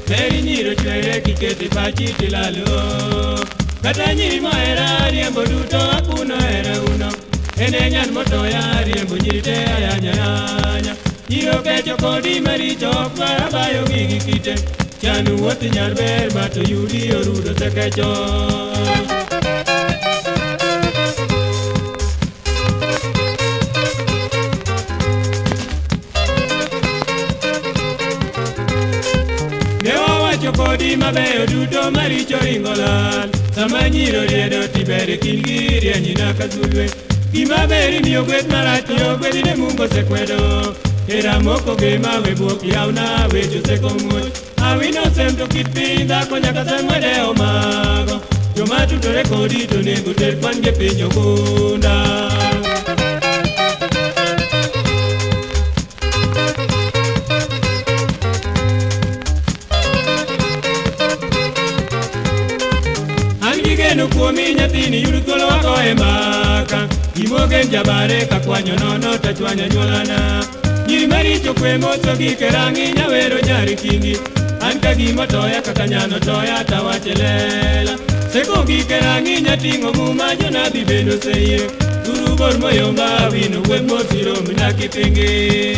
Meri nyiro chwere kiketi pachi tilalo. Kata nyiri moera riembo duto akuno era uno. Ene nyan motoya riembo nyirite ayanya yanya. Nyiro kecho kodi maricho okwa bayo gigi kite. Chanu woti nyar ber bato yudi orudo sekecho. Kodi mabeyo duto maricho ringolal. Sama nyiro riedo tibere kingi rianyina kazulwe. Gima beri miyo gwet marachio gwedi ne mungo sekwedo. Era moko gema webuok yauna wecho seko much. Awino sem to kit pinda konya kasem wede omago. Joma tutore kodi to nego ter kwan ge pinyo gunda. Geno kuomi nyathini yud thuolo wako e mbaka. Imogen jabare kakwanyo nono tachwanya nyuolana. Nyiri maricho kwe moso gike rangi nyawero nyari kingi. An ka gima toya kaka nyano toya tawache lela. Seko gike rangi nyatingo muma jonabi bendo seye. Turu bor moyomba wino wet mosiro minaki pingi.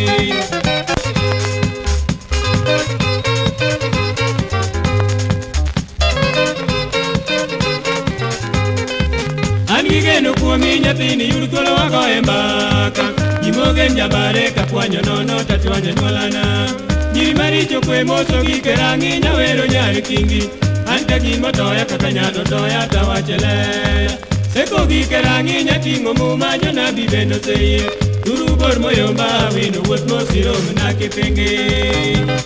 Geno kuomi nyathini yud thuolo wako e mbaka. Imogen jabare kakwanyo nono tachwanya nyuolana. Nyiri maricho kwe moso gike rangi nyawero nyari kingi. An ka gima toya kaka nyano toya tawache lela. Seko gike rangi nyatingo muma jonabi bendo seye. Turu bor moyomba wino wuoth mosiro minaki pingi.